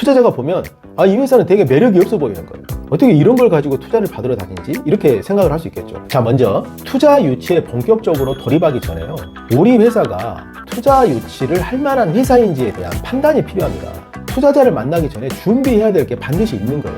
투자자가 보면 이 회사는 되게 매력이 없어 보이는 거예요. 어떻게 이런 걸 가지고 투자를 받으러 다니지? 이렇게 생각을 할 수 있겠죠. 자, 먼저 투자 유치에 본격적으로 돌입하기 전에요, 우리 회사가 투자 유치를 할 만한 회사인지에 대한 판단이 필요합니다. 투자자를 만나기 전에 준비해야 될 게 반드시 있는 거예요.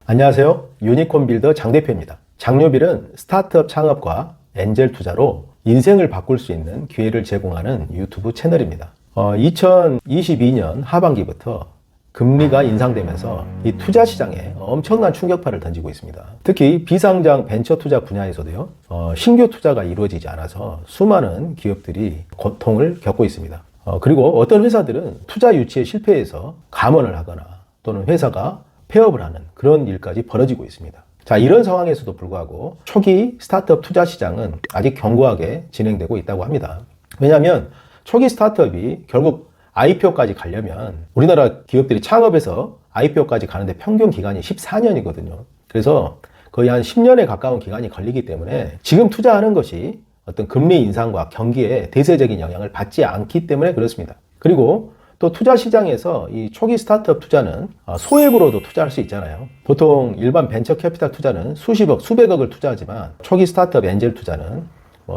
안녕하세요. 유니콘 빌더 장 대표입니다. 장요빌은 스타트업 창업과 엔젤 투자로 인생을 바꿀 수 있는 기회를 제공하는 유튜브 채널입니다. 2022년 하반기부터 금리가 인상되면서 이 투자 시장에 엄청난 충격파를 던지고 있습니다. 특히 비상장 벤처 투자 분야에서도요, 신규 투자가 이루어지지 않아서 수많은 기업들이 고통을 겪고 있습니다. 그리고 어떤 회사들은 투자 유치에 실패해서 감원을 하거나 또는 회사가 폐업을 하는 그런 일까지 벌어지고 있습니다. 자, 이런 상황에서도 불구하고 초기 스타트업 투자 시장은 아직 견고하게 진행되고 있다고 합니다. 왜냐하면 초기 스타트업이 결국 IPO까지 가려면 우리나라 기업들이 창업해서 IPO까지 가는데 평균 기간이 14년이거든요. 그래서 거의 한 10년에 가까운 기간이 걸리기 때문에 지금 투자하는 것이 어떤 금리 인상과 경기에 대세적인 영향을 받지 않기 때문에 그렇습니다. 그리고 또 투자 시장에서 이 초기 스타트업 투자는 소액으로도 투자할 수 있잖아요. 보통 일반 벤처 캐피탈 투자는 수십억, 수백억을 투자하지만 초기 스타트업 엔젤 투자는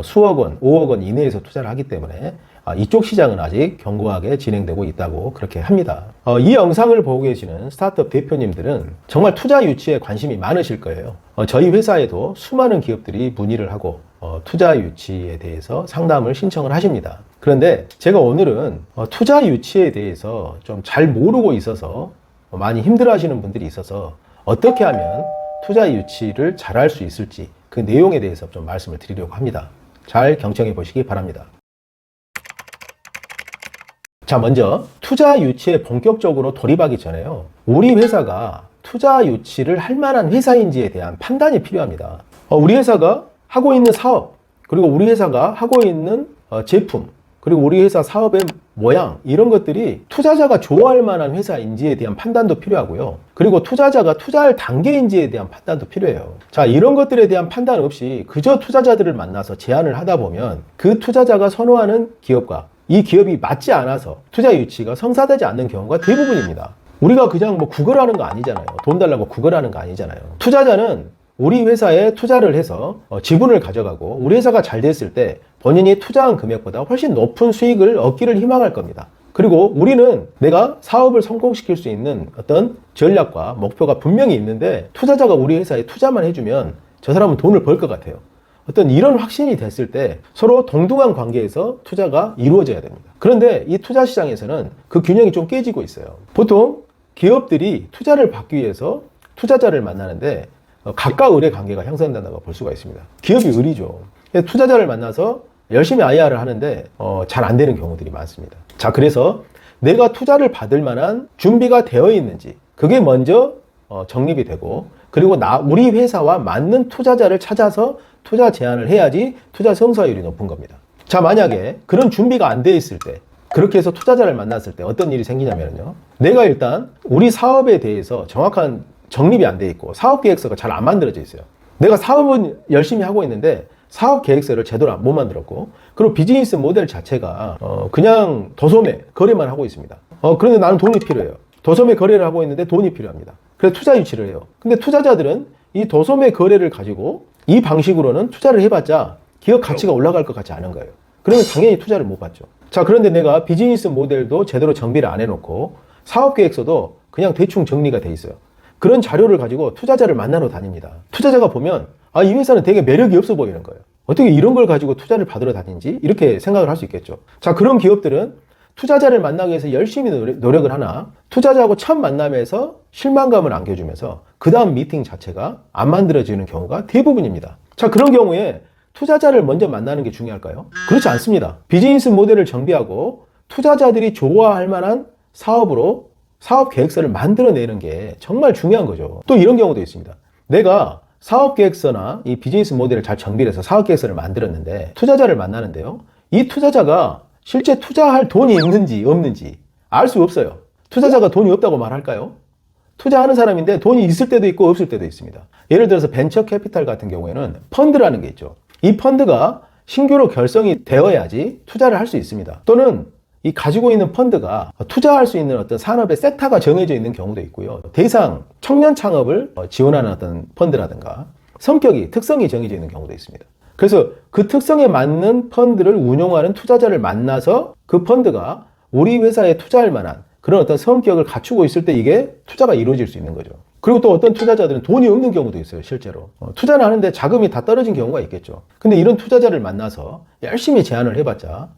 수억 원, 5억 원 이내에서 투자를 하기 때문에 이쪽 시장은 아직 견고하게 진행되고 있다고 그렇게 합니다. 이 영상을 보고 계시는 스타트업 대표님들은 정말 투자 유치에 관심이 많으실 거예요. 저희 회사에도 수많은 기업들이 문의를 하고 투자 유치에 대해서 상담을 신청을 하십니다. 그런데 제가 오늘은 투자 유치에 대해서 좀 잘 모르고 있어서 많이 힘들어 하시는 분들이 있어서 어떻게 하면 투자 유치를 잘할 수 있을지 그 내용에 대해서 좀 말씀을 드리려고 합니다. 잘 경청해 보시기 바랍니다. 자, 먼저 투자 유치에 본격적으로 돌입하기 전에요, 우리 회사가 투자 유치를 할 만한 회사인지에 대한 판단이 필요합니다. 우리 회사가 하고 있는 사업, 그리고 우리 회사가 하고 있는 제품, 그리고 우리 회사 사업의 모양, 이런 것들이 투자자가 좋아할 만한 회사인지에 대한 판단도 필요하고요. 그리고 투자자가 투자할 단계인지에 대한 판단도 필요해요. 자, 이런 것들에 대한 판단 없이 그저 투자자들을 만나서 제안을 하다 보면 그 투자자가 선호하는 기업과 이 기업이 맞지 않아서 투자 유치가 성사되지 않는 경우가 대부분입니다. 우리가 그냥 구걸하는 거 아니잖아요. 돈 달라고 구걸하는 거 아니잖아요. 투자자는 우리 회사에 투자를 해서 지분을 가져가고 우리 회사가 잘 됐을 때 본인이 투자한 금액보다 훨씬 높은 수익을 얻기를 희망할 겁니다. 그리고 우리는 내가 사업을 성공시킬 수 있는 어떤 전략과 목표가 분명히 있는데 투자자가 우리 회사에 투자만 해주면 저 사람은 돈을 벌 것 같아요. 어떤 이런 확신이 됐을 때 서로 동등한 관계에서 투자가 이루어져야 됩니다. 그런데 이 투자 시장에서는 그 균형이 좀 깨지고 있어요. 보통 기업들이 투자를 받기 위해서 투자자를 만나는데 가까 을의 관계가 형성된다고 볼 수가 있습니다. 기업이 을이죠. 투자자를 만나서 열심히 IR을 하는데 잘 안 되는 경우들이 많습니다. 자, 그래서 내가 투자를 받을 만한 준비가 되어 있는지 그게 먼저 정립이 되고, 그리고 우리 회사와 맞는 투자자를 찾아서 투자 제안을 해야지 투자 성사율이 높은 겁니다. 자, 만약에 그런 준비가 안 돼 있을 때, 그렇게 해서 투자자를 만났을 때 어떤 일이 생기냐면요, 내가 일단 우리 사업에 대해서 정확한 정립이 안 돼 있고 사업 계획서가 잘 안 만들어져 있어요. 내가 사업은 열심히 하고 있는데 사업 계획서를 제대로 못 만들었고, 그리고 비즈니스 모델 자체가 그냥 도소매 거래만 하고 있습니다. 그런데 나는 돈이 필요해요. 도소매 거래를 하고 있는데 돈이 필요합니다. 그래서 투자 유치를 해요. 근데 투자자들은 이 도소매 거래를 가지고 이 방식으로는 투자를 해봤자 기업 가치가 올라갈 것 같지 않은 거예요. 그러면 당연히 투자를 못 받죠. 자, 그런데 내가 비즈니스 모델도 제대로 정비를 안 해놓고 사업 계획서도 그냥 대충 정리가 돼 있어요. 그런 자료를 가지고 투자자를 만나러 다닙니다. 투자자가 보면 이 회사는 되게 매력이 없어 보이는 거예요. 어떻게 이런 걸 가지고 투자를 받으러 다니지? 이렇게 생각을 할 수 있겠죠. 자, 그런 기업들은 투자자를 만나기 위해서 열심히 노력을 하나 투자자하고 첫 만남에서 실망감을 안겨주면서 그 다음 미팅 자체가 안 만들어지는 경우가 대부분입니다. 자, 그런 경우에 투자자를 먼저 만나는 게 중요할까요? 그렇지 않습니다. 비즈니스 모델을 정비하고 투자자들이 좋아할 만한 사업으로 사업 계획서를 만들어내는 게 정말 중요한 거죠. 또 이런 경우도 있습니다. 내가 사업 계획서나 이 비즈니스 모델을 잘 정비해서 사업 계획서를 만들었는데 투자자를 만나는데요, 이 투자자가 실제 투자할 돈이 있는지 없는지 알 수 없어요. 투자자가 돈이 없다고 말할까요? 투자하는 사람인데 돈이 있을 때도 있고 없을 때도 있습니다. 예를 들어서 벤처 캐피탈 같은 경우에는 펀드라는 게 있죠. 이 펀드가 신규로 결성이 되어야지 투자를 할 수 있습니다. 또는 이 가지고 있는 펀드가 투자할 수 있는 어떤 산업의 섹터가 정해져 있는 경우도 있고요. 대상 청년 창업을 지원하는 어떤 펀드라든가 성격이 특성이 정해져 있는 경우도 있습니다. 그래서 그 특성에 맞는 펀드를 운용하는 투자자를 만나서 그 펀드가 우리 회사에 투자할 만한 그런 어떤 성격을 갖추고 있을 때 이게 투자가 이루어질 수 있는 거죠. 그리고 또 어떤 투자자들은 돈이 없는 경우도 있어요, 실제로. 투자를 하는데 자금이 다 떨어진 경우가 있겠죠. 근데 이런 투자자를 만나서 열심히 제안을 해봤자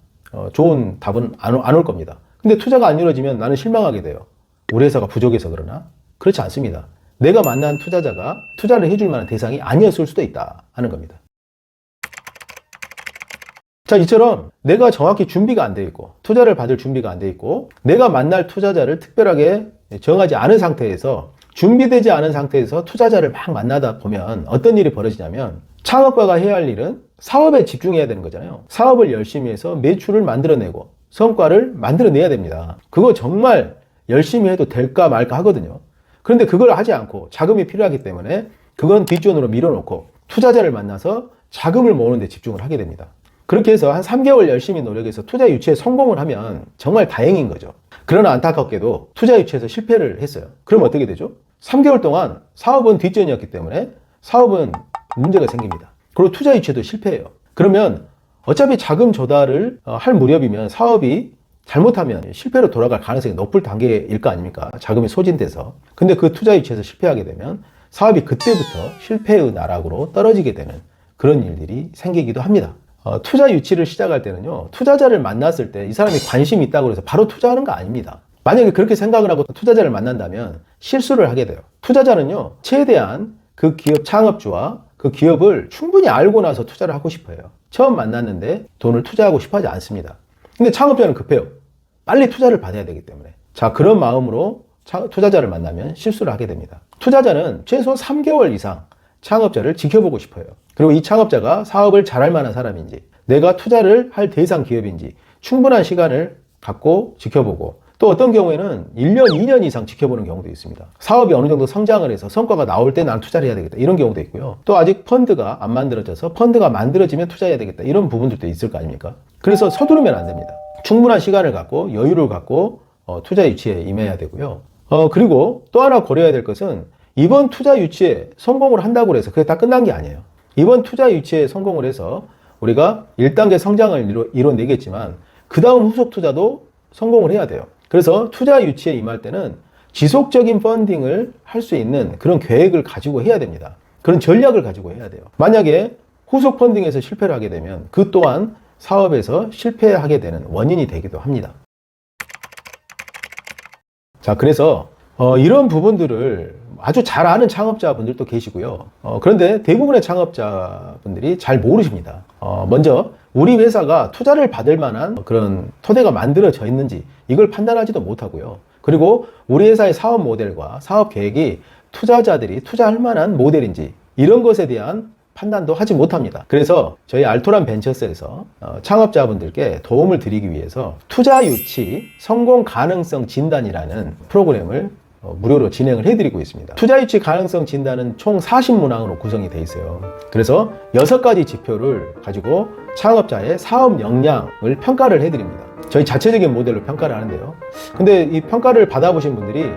좋은 답은 안 올 겁니다. 근데 투자가 안 이루어지면 나는 실망하게 돼요. 우리 회사가 부족해서 그러나? 그렇지 않습니다. 내가 만난 투자자가 투자를 해줄 만한 대상이 아니었을 수도 있다 하는 겁니다. 자, 이처럼 내가 정확히 준비가 안 돼 있고 투자를 받을 준비가 안 돼 있고 내가 만날 투자자를 특별하게 정하지 않은 상태에서 준비되지 않은 상태에서 투자자를 막 만나다 보면 어떤 일이 벌어지냐면 창업가가 해야 할 일은 사업에 집중해야 되는 거잖아요. 사업을 열심히 해서 매출을 만들어내고 성과를 만들어내야 됩니다. 그거 정말 열심히 해도 될까 말까 하거든요. 그런데 그걸 하지 않고 자금이 필요하기 때문에 그건 뒷전으로 밀어놓고 투자자를 만나서 자금을 모으는 데 집중을 하게 됩니다. 그렇게 해서 한 3개월 열심히 노력해서 투자 유치에 성공을 하면 정말 다행인 거죠. 그러나 안타깝게도 투자 유치에서 실패를 했어요. 그럼 어떻게 되죠? 3개월 동안 사업은 뒷전이었기 때문에 사업은 문제가 생깁니다. 그리고 투자 유치도 실패해요. 그러면 어차피 자금 조달을 할 무렵이면 사업이 잘못하면 실패로 돌아갈 가능성이 높을 단계일 거 아닙니까? 자금이 소진돼서. 근데 그 투자 유치에서 실패하게 되면 사업이 그때부터 실패의 나락으로 떨어지게 되는 그런 일들이 생기기도 합니다. 투자 유치를 시작할 때는요, 투자자를 만났을 때 이 사람이 관심이 있다고 해서 바로 투자하는 거 아닙니다. 만약에 그렇게 생각을 하고 투자자를 만난다면 실수를 하게 돼요. 투자자는요, 최대한 그 기업 창업주와 그 기업을 충분히 알고 나서 투자를 하고 싶어요. 처음 만났는데 돈을 투자하고 싶어 하지 않습니다. 근데 창업자는 급해요. 빨리 투자를 받아야 되기 때문에. 자, 그런 마음으로 투자자를 만나면 실수를 하게 됩니다. 투자자는 최소 3개월 이상 창업자를 지켜보고 싶어요. 그리고 이 창업자가 사업을 잘할 만한 사람인지, 내가 투자를 할 대상 기업인지 충분한 시간을 갖고 지켜보고, 또 어떤 경우에는 1년, 2년 이상 지켜보는 경우도 있습니다. 사업이 어느 정도 성장을 해서 성과가 나올 때 난 투자를 해야 되겠다, 이런 경우도 있고요. 또 아직 펀드가 안 만들어져서 펀드가 만들어지면 투자해야 되겠다, 이런 부분들도 있을 거 아닙니까? 그래서 서두르면 안 됩니다. 충분한 시간을 갖고 여유를 갖고 투자 유치에 임해야 되고요. 그리고 또 하나 고려해야 될 것은 이번 투자 유치에 성공을 한다고 해서 그게 다 끝난 게 아니에요. 이번 투자 유치에 성공을 해서 우리가 1단계 성장을 이뤄내겠지만 그 다음 후속 투자도 성공을 해야 돼요. 그래서 투자 유치에 임할 때는 지속적인 펀딩을 할 수 있는 그런 계획을 가지고 해야 됩니다. 그런 전략을 가지고 해야 돼요. 만약에 후속 펀딩에서 실패를 하게 되면 그 또한 사업에서 실패하게 되는 원인이 되기도 합니다. 자, 그래서 이런 부분들을 아주 잘 아는 창업자분들도 계시고요. 그런데 대부분의 창업자분들이 잘 모르십니다. 먼저 우리 회사가 투자를 받을 만한 그런 토대가 만들어져 있는지 이걸 판단하지도 못하고요. 그리고 우리 회사의 사업 모델과 사업 계획이 투자자들이 투자할 만한 모델인지 이런 것에 대한 판단도 하지 못합니다. 그래서 저희 알토란 벤처스에서 창업자분들께 도움을 드리기 위해서 투자 유치 성공 가능성 진단이라는 프로그램을 무료로 진행을 해드리고 있습니다. 투자 유치 가능성 진단은 총 40문항으로 구성이 되어 있어요. 그래서 6가지 지표를 가지고 창업자의 사업 역량을 평가를 해드립니다. 저희 자체적인 모델로 평가를 하는데요. 근데 이 평가를 받아보신 분들이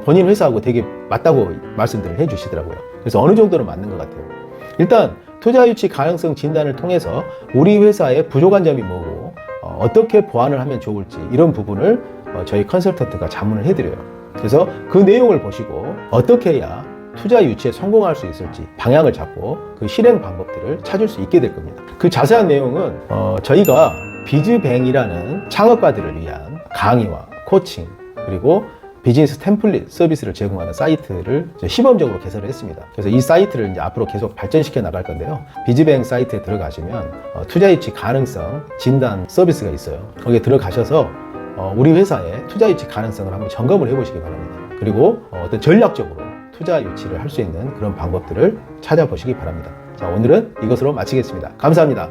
본인 회사하고 되게 맞다고 말씀들을 해주시더라고요. 그래서 어느 정도는 맞는 것 같아요. 일단 투자 유치 가능성 진단을 통해서 우리 회사의 부족한 점이 뭐고 어떻게 보완을 하면 좋을지 이런 부분을 저희 컨설턴트가 자문을 해드려요. 그래서 그 내용을 보시고 어떻게 해야 투자 유치에 성공할 수 있을지 방향을 잡고 그 실행 방법들을 찾을 수 있게 될 겁니다. 그 자세한 내용은 저희가 비즈뱅이라는 창업가들을 위한 강의와 코칭 그리고 비즈니스 템플릿 서비스를 제공하는 사이트를 시범적으로 개설을 했습니다. 그래서 이 사이트를 이제 앞으로 계속 발전시켜 나갈 건데요. 비즈뱅 사이트에 들어가시면 투자 유치 가능성 진단 서비스가 있어요. 거기에 들어가셔서 우리 회사의 투자 유치 가능성을 한번 점검을 해보시기 바랍니다. 그리고 어떤 전략적으로 투자 유치를 할 수 있는 그런 방법들을 찾아보시기 바랍니다. 자, 오늘은 이것으로 마치겠습니다. 감사합니다.